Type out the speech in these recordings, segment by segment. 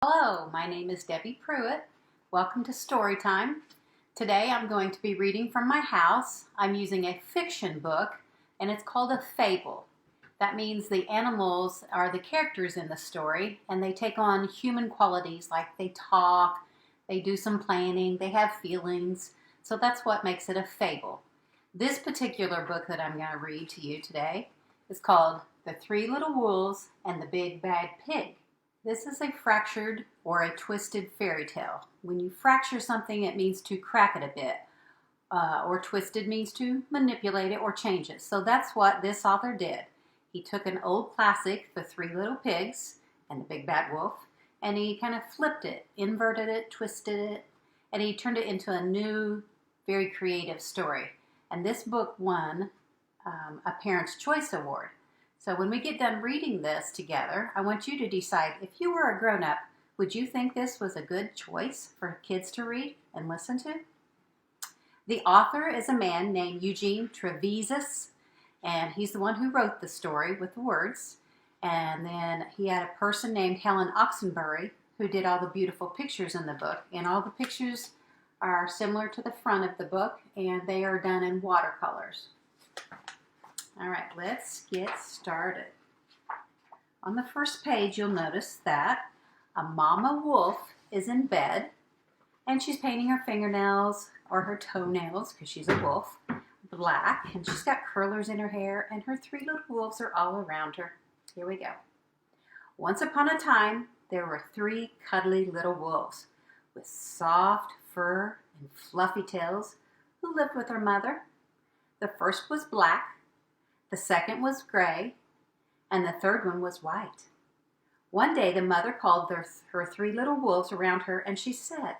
Hello, my name is Debbie Pruett. Welcome to Story Time. Today I'm going to be reading from my house. I'm using a fiction book and it's called a fable. That means the animals are the characters in the story and they take on human qualities like they talk, they do some planning, they have feelings. So that's what makes it a fable. This particular book that I'm going to read to you today is called The Three Little Wolves and the Big Bad Pig. This is a fractured or a twisted fairy tale. When you fracture something, it means to crack it a bit, or twisted means to manipulate it or change it. So that's what this author did. He took an old classic, The Three Little Pigs and the Big Bad Wolf, and he kind of flipped it, inverted it, twisted it, and he turned it into a new, very creative story. And this book won a Parents' Choice Award. So when we get done reading this together, I want you to decide, if you were a grown-up, would you think this was a good choice for kids to read and listen to? The author is a man named Eugene Trivizas, and he's the one who wrote the story with the words. And then he had a person named Helen Oxenbury who did all the beautiful pictures in the book. And all the pictures are similar to the front of the book, and they are done in watercolors. All right, let's get started. On the first page, you'll notice that a mama wolf is in bed, and she's painting her fingernails or her toenails, because she's a wolf, black, and she's got curlers in her hair, and her three little wolves are all around her. Here we go. Once upon a time, there were three cuddly little wolves with soft fur and fluffy tails who lived with their mother. The first was black, the second was gray, and the third one was white. One day the mother called her three little wolves around her and she said,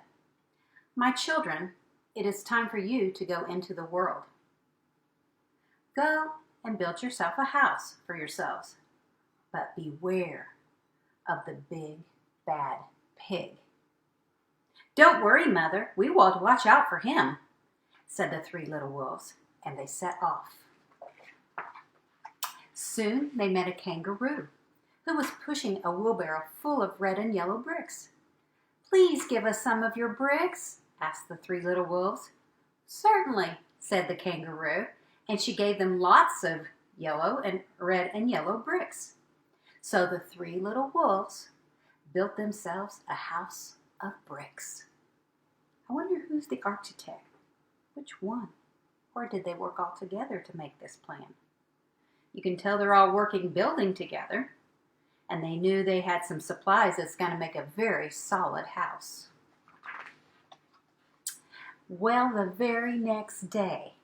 "My children, it is time for you to go into the world. Go and build yourself a house for yourselves, but beware of the big bad pig." "Don't worry, Mother, we will watch out for him," said the three little wolves, and they set off. Soon they met a kangaroo who was pushing a wheelbarrow full of red and yellow bricks. "Please give us some of your bricks," asked the three little wolves. "Certainly," said the kangaroo, and she gave them lots of red and yellow bricks. So the three little wolves built themselves a house of bricks. I wonder who's the architect? Which one? Or did they work all together to make this plan? You can tell they're all building together, and they knew they had some supplies that's going to make a very solid house. Well, the very next day,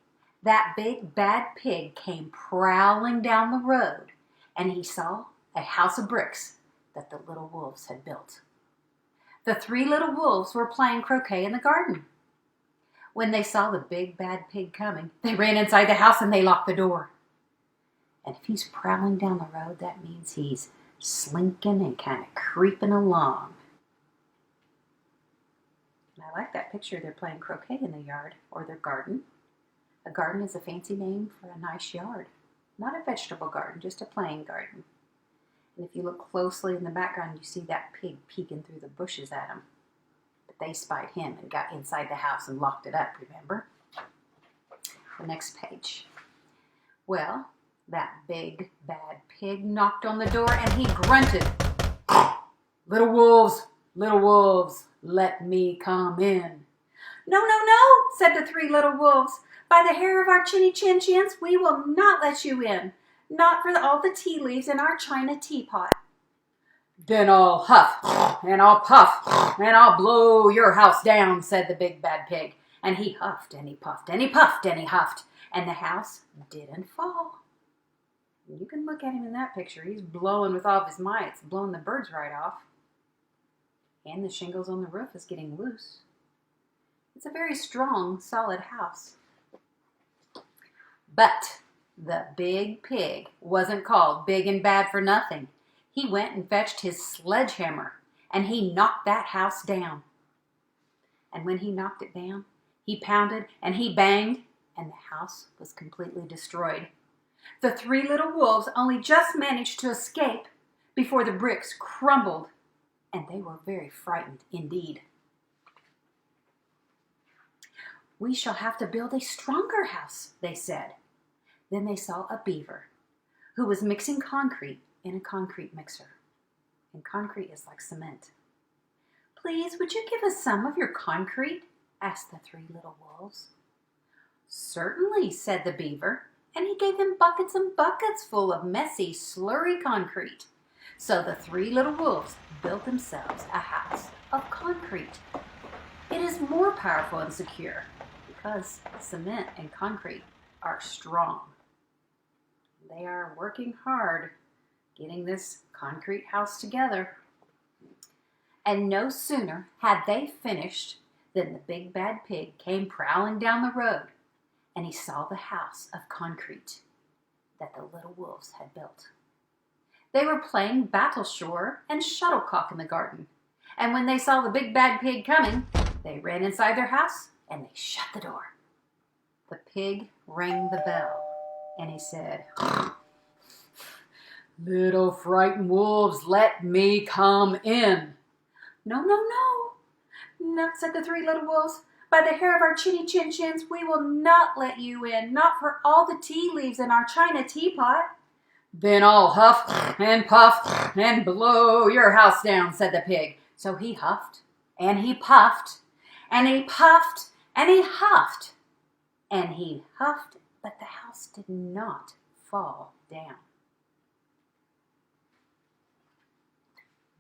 that big bad pig came prowling down the road, and he saw a house of bricks that the little wolves had built. The three little wolves were playing croquet in the garden. When they saw the big bad pig coming, they ran inside the house and they locked the door. And if he's prowling down the road, that means he's slinking and kind of creeping along. And I like that picture. They're playing croquet in the yard or their garden. A garden is a fancy name for a nice yard. Not a vegetable garden, just a playing garden. And if you look closely in the background, you see that pig peeking through the bushes at him. But they spied him and got inside the house and locked it up, remember? The next page. Well, that big bad pig knocked on the door and he grunted, little wolves, let me come in." "No, no, no," said the three little wolves. "By the hair of our chinny chin chins, we will not let you in. Not for all the tea leaves in our china teapot." "Then I'll huff and I'll puff and I'll blow your house down," said the big bad pig. And he huffed and he puffed and he puffed and he huffed, and the house didn't fall. You can look at him in that picture. He's blowing with all of his might. It's blowing the birds right off. And the shingles on the roof is getting loose. It's a very strong, solid house. But the big pig wasn't called big and bad for nothing. He went and fetched his sledgehammer, and he knocked that house down. And when he knocked it down, he pounded and he banged, and the house was completely destroyed. The three little wolves only just managed to escape before the bricks crumbled and they were very frightened indeed. "We shall have to build a stronger house," they said. Then they saw a beaver who was mixing concrete in a concrete mixer. And concrete is like cement. "Please, would you give us some of your concrete?" asked the three little wolves. "Certainly," said the beaver, and he gave them buckets and buckets full of messy, slurry concrete. So the three little wolves built themselves a house of concrete. It is more powerful and secure because cement and concrete are strong. They are working hard getting this concrete house together. And no sooner had they finished than the big bad pig came prowling down the road, and he saw the house of concrete that the little wolves had built. They were playing battleshore and shuttlecock in the garden, and when they saw the big bad pig coming, they ran inside their house and they shut the door. The pig rang the bell, and he said, "Little frightened wolves, let me come in." "No, no, no, no," said the three little wolves. "By the hair of our chinny chin chins, we will not let you in, not for all the tea leaves in our china teapot." "Then I'll huff and puff and blow your house down," said the pig. So he huffed and he puffed and he puffed and he huffed and he huffed, but the house did not fall down.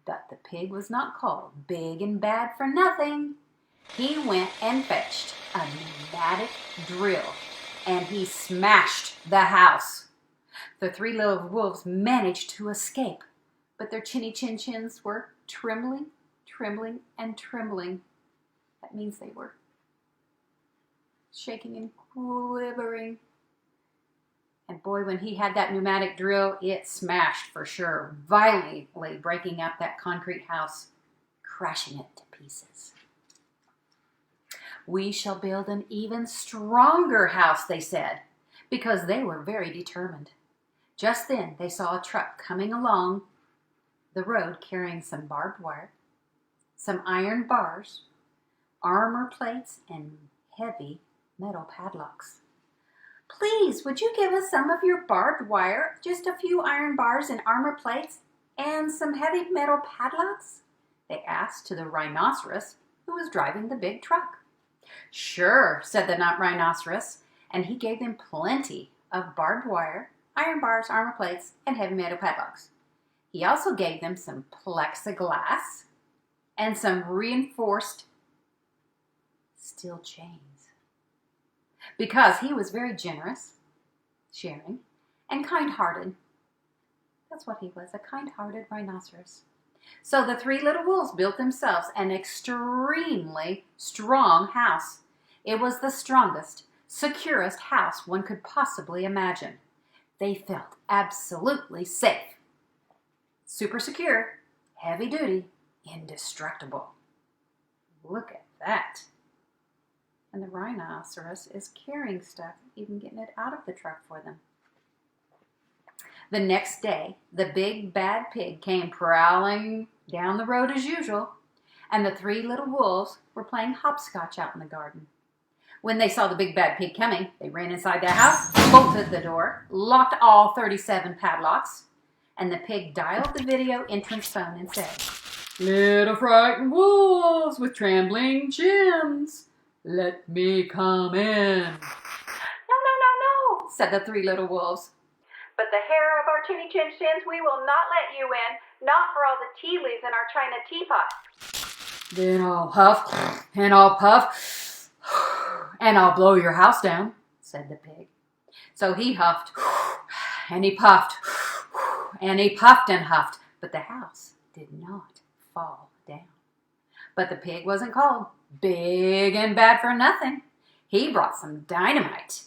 But the pig was not called big and bad for nothing. He went and fetched a pneumatic drill, and he smashed the house. The three little wolves managed to escape, but their chinny chin chins were trembling, trembling, and trembling. That means they were shaking and quivering. And boy, when he had that pneumatic drill, it smashed for sure, violently breaking up that concrete house, crashing it to pieces. "We shall build an even stronger house," they said, because they were very determined. Just then, they saw a truck coming along the road carrying some barbed wire, some iron bars, armor plates, and heavy metal padlocks. "Please, would you give us some of your barbed wire, just a few iron bars and armor plates, and some heavy metal padlocks?" they asked to the rhinoceros who was driving the big truck. "Sure," said the rhinoceros, and he gave them plenty of barbed wire, iron bars, armor plates, and heavy metal padlocks. He also gave them some plexiglass and some reinforced steel chains. Because he was very generous, sharing, and kind-hearted. That's what he was, a kind-hearted rhinoceros. So the three little wolves built themselves an extremely strong house. It was the strongest, securest house one could possibly imagine. They felt absolutely safe. Super secure, heavy duty, indestructible. Look at that. And the rhinoceros is carrying stuff, even getting it out of the truck for them. The next day, the big bad pig came prowling down the road as usual, and the three little wolves were playing hopscotch out in the garden. When they saw the big bad pig coming, they ran inside the house, bolted the door, locked all 37 padlocks, and the pig dialed the video entrance phone and said, "Little frightened wolves with trembling chins, let me come in." "No, no, no, no," said the three little wolves. "But the hair of our chinny chin chins, we will not let you in, not for all the tea leaves in our china teapot." "Then I'll huff and I'll puff and I'll blow your house down," said the pig. So he huffed and he puffed and he puffed and huffed, but the house did not fall down. But the pig wasn't called big and bad for nothing. He brought some dynamite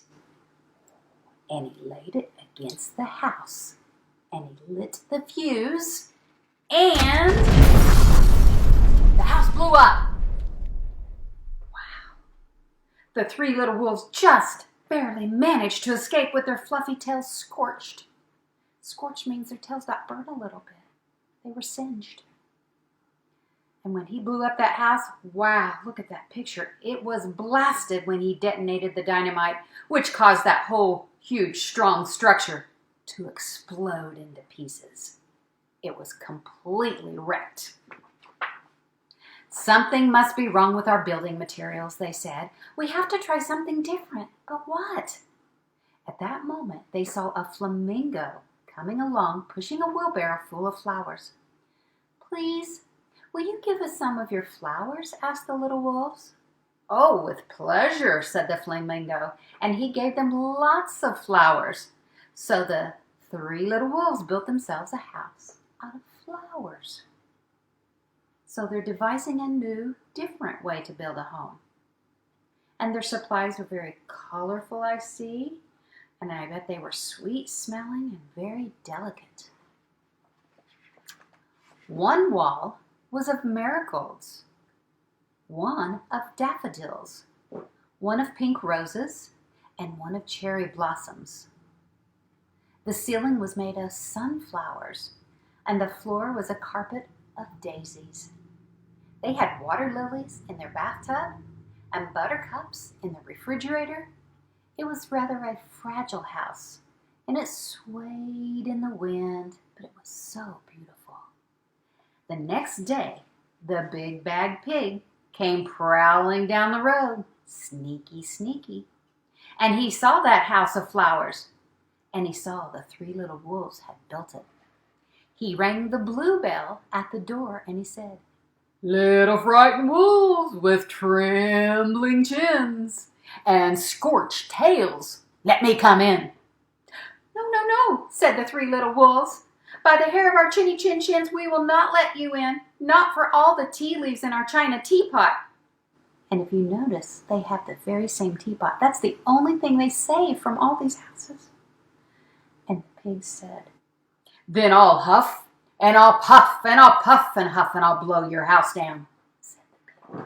and he laid it against the house and he lit the fuse and the house blew up. Wow. The three little wolves just barely managed to escape with their fluffy tails scorched. Scorched means their tails got burned a little bit. They were singed. And when he blew up that house, wow, look at that picture. It was blasted when he detonated the dynamite, which caused that whole huge, strong structure to explode into pieces. It was completely wrecked. Something must be wrong with our building materials, they said. We have to try something different. But what? At that moment, they saw a flamingo coming along, pushing a wheelbarrow full of flowers. Please, will you give us some of your flowers? Asked the little wolves. Oh, with pleasure, said the flamingo, and he gave them lots of flowers. So the 3 little wolves built themselves a house out of flowers. So they're devising a new, different way to build a home. And their supplies were very colorful, I see, and I bet they were sweet smelling and very delicate. One wall was of marigolds, one of daffodils, one of pink roses, and one of cherry blossoms. The ceiling was made of sunflowers, and the floor was a carpet of daisies. They had water lilies in their bathtub and buttercups in the refrigerator. It was rather a fragile house, and it swayed in the wind, but it was so beautiful. The next day, the big bag pig came prowling down the road, sneaky, sneaky. And he saw that house of flowers, and he saw the 3 little wolves had built it. He rang the blue bell at the door, and he said, Little frightened wolves with trembling chins and scorched tails, let me come in. No, no, no, said the 3 little wolves. By the hair of our chinny chin chins, we will not let you in, not for all the tea leaves in our china teapot. And if you notice, they have the very same teapot. That's the only thing they save from all these houses. And the pig said, Then I'll huff, and I'll puff, and I'll puff and huff, and I'll blow your house down, said the pig.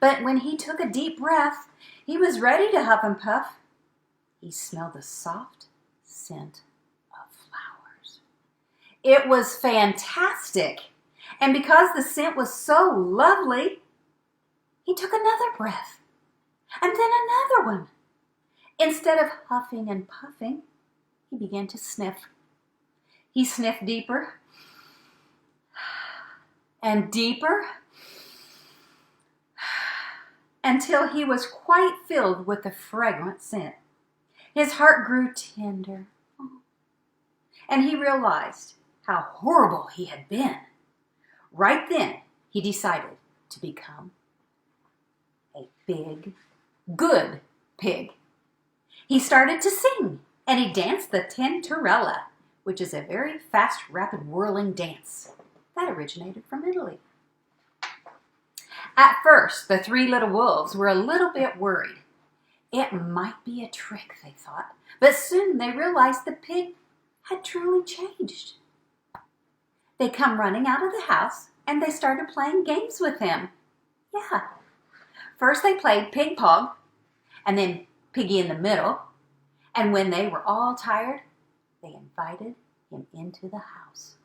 But when he took a deep breath, he was ready to huff and puff. He smelled the soft scent of flowers. It was fantastic. And because the scent was so lovely, he took another breath, and then another one. Instead of huffing and puffing, he began to sniff. He sniffed deeper and deeper until he was quite filled with the fragrant scent. His heart grew tender, and he realized how horrible he had been. Right then, he decided to become a big, good pig. He started to sing, and he danced the Tintorella, which is a very fast, rapid, whirling dance that originated from Italy. At first, the 3 little wolves were a little bit worried. It might be a trick, they thought, but soon they realized the pig had truly changed. They come running out of the house, and they started playing games with him. Yeah. First they played pig pong, and then piggy in the middle, and when they were all tired, they invited him into the house.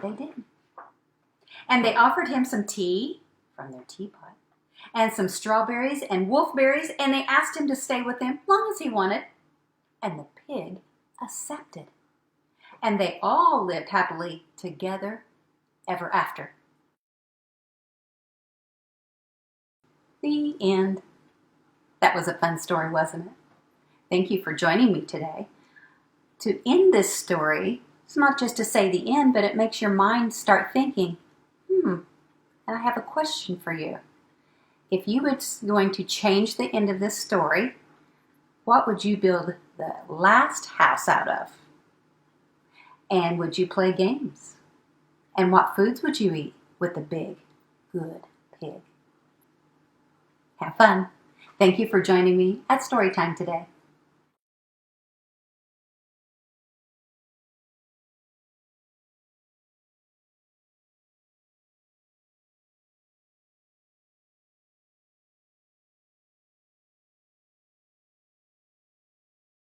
They did. And they offered him some tea from their teapot and some strawberries and wolfberries, and they asked him to stay with them as long as he wanted. And the pig accepted. And they all lived happily together ever after. The end. That was a fun story, wasn't it? Thank you for joining me today. To end this story, it's not just to say the end, but it makes your mind start thinking, and I have a question for you. If you were going to change the end of this story, what would you build the last house out of? And would you play games? And what foods would you eat with the big, good pig? Have fun. Thank you for joining me at Storytime today.